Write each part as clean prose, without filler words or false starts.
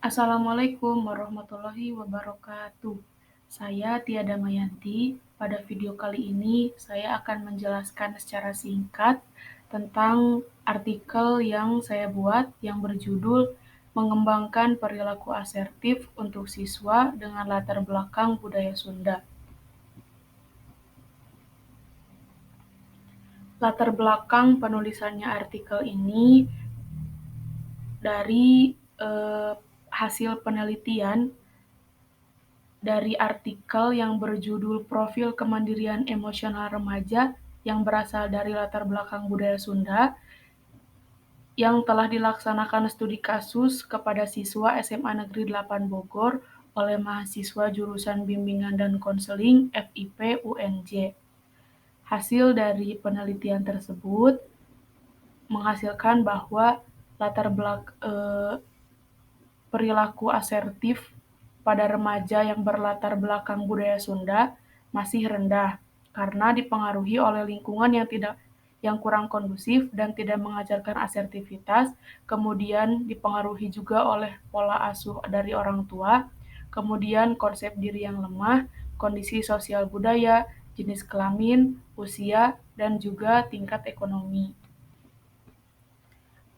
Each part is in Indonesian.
Assalamualaikum warahmatullahi wabarakatuh. Saya Tia Damayanti. Pada video kali ini, saya akan menjelaskan secara singkat tentang artikel yang saya buat yang berjudul "Mengembangkan Perilaku Asertif untuk Siswa dengan Latar Belakang Budaya Sunda". Latar belakang penulisannya artikel ini dari hasil penelitian dari artikel yang berjudul Profil Kemandirian Emosional Remaja yang berasal dari latar belakang budaya Sunda, yang telah dilaksanakan studi kasus kepada siswa SMA Negeri 8 Bogor oleh mahasiswa jurusan Bimbingan dan Konseling FIP UNJ. Hasil dari penelitian tersebut menghasilkan bahwa perilaku asertif pada remaja yang berlatar belakang budaya Sunda masih rendah karena dipengaruhi oleh lingkungan yang kurang kondusif dan tidak mengajarkan asertivitas, kemudian dipengaruhi juga oleh pola asuh dari orang tua, kemudian konsep diri yang lemah, kondisi sosial budaya, jenis kelamin, usia, dan juga tingkat ekonomi.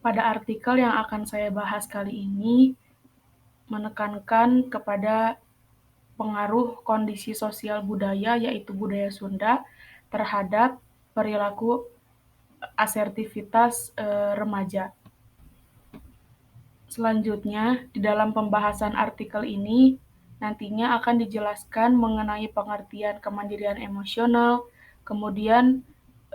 Pada artikel yang akan saya bahas kali ini, menekankan kepada pengaruh kondisi sosial budaya, yaitu budaya Sunda, terhadap perilaku asertivitas remaja. Selanjutnya, di dalam pembahasan artikel ini, nantinya akan dijelaskan mengenai pengertian kemandirian emosional, kemudian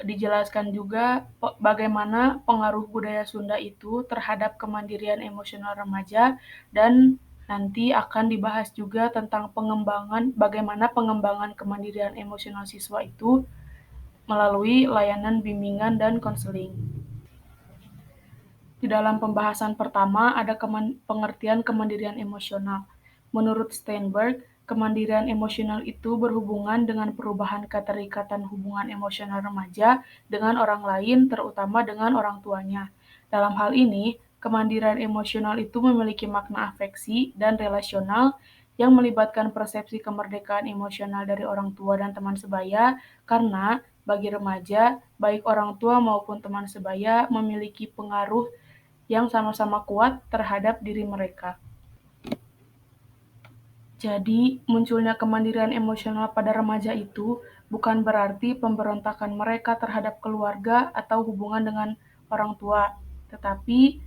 dijelaskan juga bagaimana pengaruh budaya Sunda itu terhadap kemandirian emosional remaja, dan nanti akan dibahas juga tentang bagaimana pengembangan kemandirian emosional siswa itu melalui layanan bimbingan dan konseling. Di dalam pembahasan pertama ada pengertian kemandirian emosional. Menurut Steinberg, kemandirian emosional itu berhubungan dengan perubahan keterikatan hubungan emosional remaja dengan orang lain, terutama dengan orang tuanya. Dalam hal ini, kemandirian emosional itu memiliki makna afeksi dan relasional yang melibatkan persepsi kemerdekaan emosional dari orang tua dan teman sebaya, karena bagi remaja, baik orang tua maupun teman sebaya memiliki pengaruh yang sama-sama kuat terhadap diri mereka. Jadi, munculnya kemandirian emosional pada remaja itu bukan berarti pemberontakan mereka terhadap keluarga atau hubungan dengan orang tua, tetapi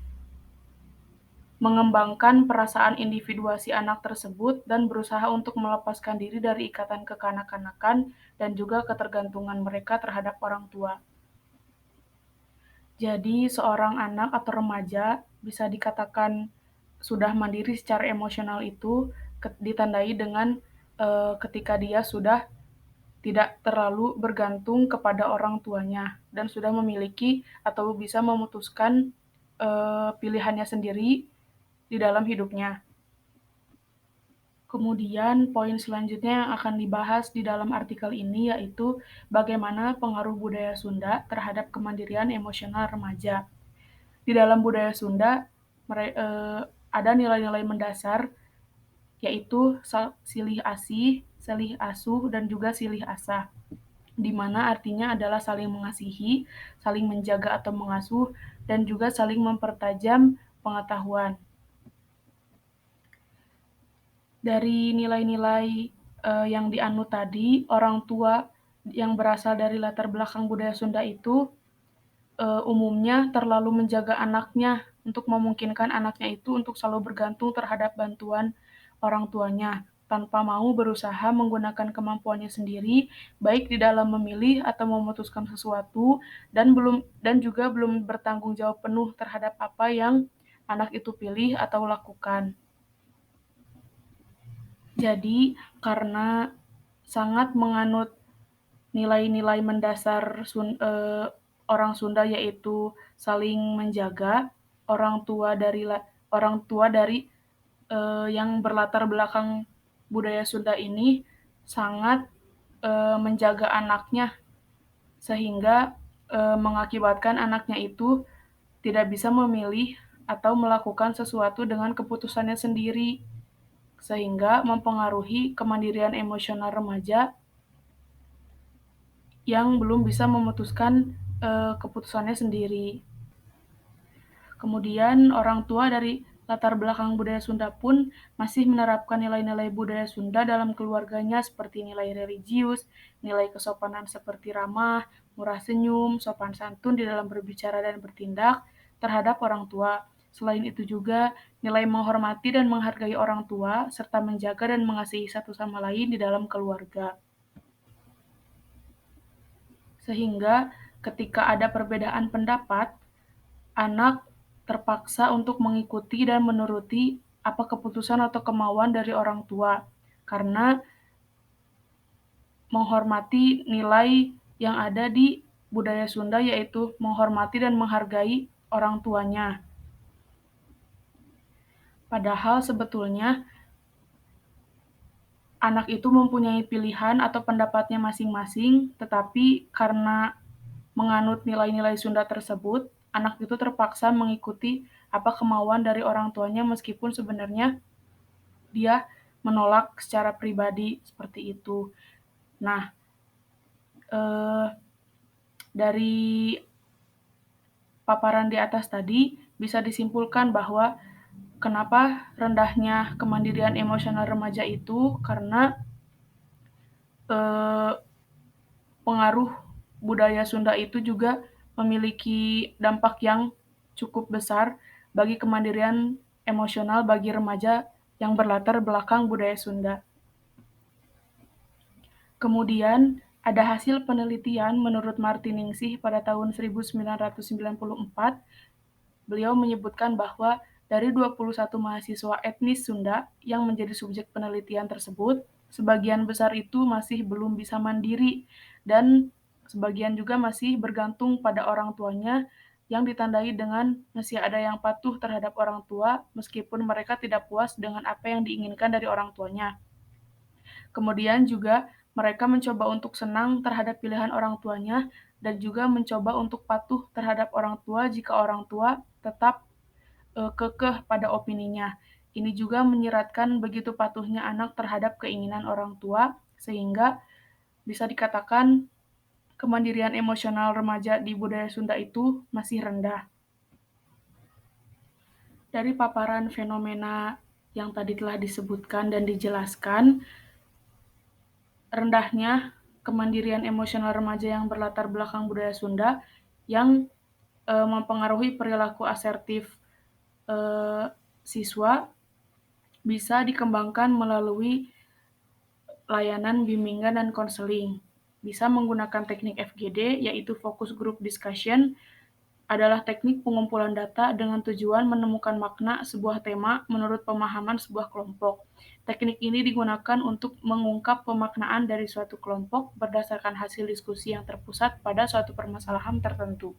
mengembangkan perasaan individuasi anak tersebut dan berusaha untuk melepaskan diri dari ikatan kekanak-kanakan dan juga ketergantungan mereka terhadap orang tua. Jadi, seorang anak atau remaja bisa dikatakan sudah mandiri secara emosional itu ditandai dengan ketika dia sudah tidak terlalu bergantung kepada orang tuanya dan sudah memiliki atau bisa memutuskan pilihannya sendiri di dalam hidupnya. Kemudian poin selanjutnya yang akan dibahas di dalam artikel ini yaitu bagaimana pengaruh budaya Sunda terhadap kemandirian emosional remaja. Di dalam budaya Sunda ada nilai-nilai mendasar yaitu silih asih, silih asuh, dan juga silih asah, di mana artinya adalah saling mengasihi, saling menjaga atau mengasuh, dan juga saling mempertajam pengetahuan. Dari nilai-nilai yang dianut tadi, orang tua yang berasal dari latar belakang budaya Sunda itu umumnya terlalu menjaga anaknya untuk memungkinkan anaknya itu untuk selalu bergantung terhadap bantuan orang tuanya, tanpa mau berusaha menggunakan kemampuannya sendiri, baik di dalam memilih atau memutuskan sesuatu, dan juga belum bertanggung jawab penuh terhadap apa yang anak itu pilih atau lakukan. Jadi, karena sangat menganut nilai-nilai mendasar orang Sunda, yaitu saling menjaga, orang tua dari yang berlatar belakang budaya Sunda ini sangat menjaga anaknya, sehingga mengakibatkan anaknya itu tidak bisa memilih atau melakukan sesuatu dengan keputusannya sendiri, sehingga mempengaruhi kemandirian emosional remaja yang belum bisa memutuskan keputusannya sendiri. Kemudian orang tua dari latar belakang budaya Sunda pun masih menerapkan nilai-nilai budaya Sunda dalam keluarganya seperti nilai religius, nilai kesopanan seperti ramah, murah senyum, sopan santun di dalam berbicara dan bertindak terhadap orang tua. Selain itu juga nilai menghormati dan menghargai orang tua serta menjaga dan mengasihi satu sama lain di dalam keluarga. Sehingga ketika ada perbedaan pendapat, anak terpaksa untuk mengikuti dan menuruti apa keputusan atau kemauan dari orang tua, karena menghormati nilai yang ada di budaya Sunda, yaitu menghormati dan menghargai orang tuanya. Padahal sebetulnya anak itu mempunyai pilihan atau pendapatnya masing-masing, tetapi karena menganut nilai-nilai Sunda tersebut, anak itu terpaksa mengikuti apa kemauan dari orang tuanya meskipun sebenarnya dia menolak secara pribadi seperti itu. Nah, dari paparan di atas tadi bisa disimpulkan bahwa kenapa rendahnya kemandirian emosional remaja itu karena pengaruh budaya Sunda itu juga memiliki dampak yang cukup besar bagi kemandirian emosional bagi remaja yang berlatar belakang budaya Sunda. Kemudian, ada hasil penelitian menurut Martiningsih pada tahun 1994, beliau menyebutkan bahwa dari 21 mahasiswa etnis Sunda yang menjadi subjek penelitian tersebut, sebagian besar itu masih belum bisa mandiri dan sebagian juga masih bergantung pada orang tuanya yang ditandai dengan masih ada yang patuh terhadap orang tua meskipun mereka tidak puas dengan apa yang diinginkan dari orang tuanya. Kemudian juga mereka mencoba untuk senang terhadap pilihan orang tuanya dan juga mencoba untuk patuh terhadap orang tua jika orang tua tetap kekeh pada opininya. Ini juga menyiratkan begitu patuhnya anak terhadap keinginan orang tua, sehingga bisa dikatakan kemandirian emosional remaja di budaya Sunda itu masih rendah. Dari paparan fenomena yang tadi telah disebutkan dan dijelaskan, rendahnya kemandirian emosional remaja yang berlatar belakang budaya Sunda yang mempengaruhi perilaku asertif siswa bisa dikembangkan melalui layanan bimbingan dan konseling. Bisa menggunakan teknik FGD, yaitu Focus Group Discussion, adalah teknik pengumpulan data dengan tujuan menemukan makna sebuah tema menurut pemahaman sebuah kelompok. Teknik ini digunakan untuk mengungkap pemaknaan dari suatu kelompok berdasarkan hasil diskusi yang terpusat pada suatu permasalahan tertentu.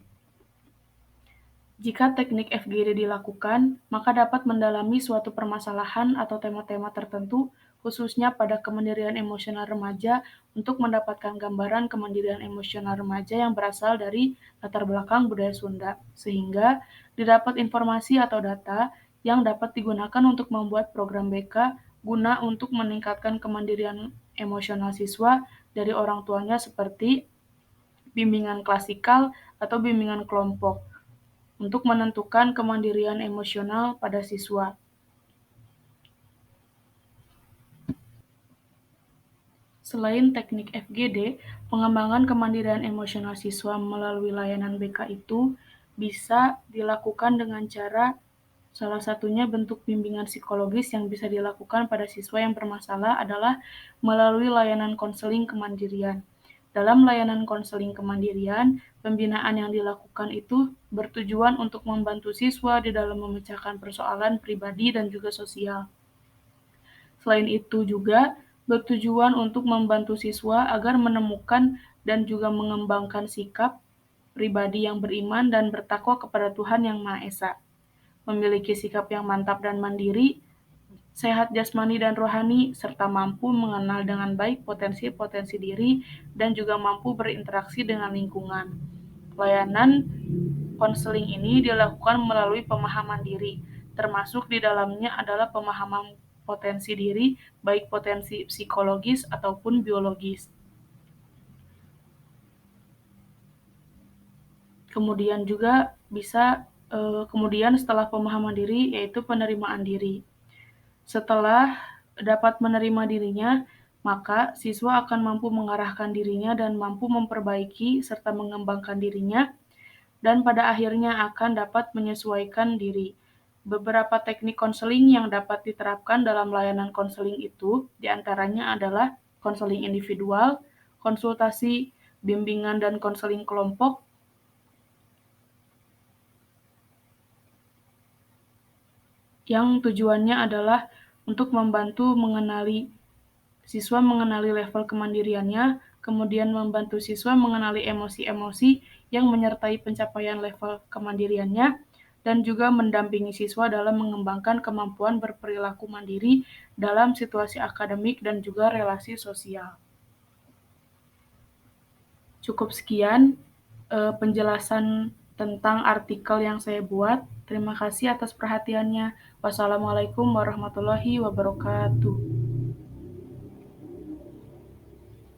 Jika teknik FGD dilakukan, maka dapat mendalami suatu permasalahan atau tema-tema tertentu, khususnya pada kemandirian emosional remaja, untuk mendapatkan gambaran kemandirian emosional remaja yang berasal dari latar belakang budaya Sunda, sehingga didapat informasi atau data yang dapat digunakan untuk membuat program BK guna untuk meningkatkan kemandirian emosional siswa dari orang tuanya seperti bimbingan klasikal atau bimbingan kelompok untuk menentukan kemandirian emosional pada siswa. Selain teknik FGD, pengembangan kemandirian emosional siswa melalui layanan BK itu bisa dilakukan dengan cara salah satunya bentuk bimbingan psikologis yang bisa dilakukan pada siswa yang bermasalah adalah melalui layanan konseling kemandirian. Dalam layanan konseling kemandirian, pembinaan yang dilakukan itu bertujuan untuk membantu siswa di dalam memecahkan persoalan pribadi dan juga sosial. Selain itu juga bertujuan untuk membantu siswa agar menemukan dan juga mengembangkan sikap pribadi yang beriman dan bertakwa kepada Tuhan Yang Maha Esa. Memiliki sikap yang mantap dan mandiri, sehat jasmani dan rohani, serta mampu mengenal dengan baik potensi-potensi diri dan juga mampu berinteraksi dengan lingkungan. Layanan konseling ini dilakukan melalui pemahaman diri, termasuk di dalamnya adalah pemahaman potensi diri, baik potensi psikologis ataupun biologis. Kemudian juga kemudian setelah pemahaman diri, yaitu penerimaan diri. Setelah dapat menerima dirinya, maka siswa akan mampu mengarahkan dirinya dan mampu memperbaiki serta mengembangkan dirinya, dan pada akhirnya akan dapat menyesuaikan diri. Beberapa teknik konseling yang dapat diterapkan dalam layanan konseling itu diantaranya adalah konseling individual, konsultasi, bimbingan dan konseling kelompok, yang tujuannya adalah untuk membantu siswa mengenali level kemandiriannya, kemudian membantu siswa mengenali emosi-emosi yang menyertai pencapaian level kemandiriannya, dan juga mendampingi siswa dalam mengembangkan kemampuan berperilaku mandiri dalam situasi akademik dan juga relasi sosial. Cukup sekian penjelasan tentang artikel yang saya buat. Terima kasih atas perhatiannya. Wassalamualaikum warahmatullahi wabarakatuh.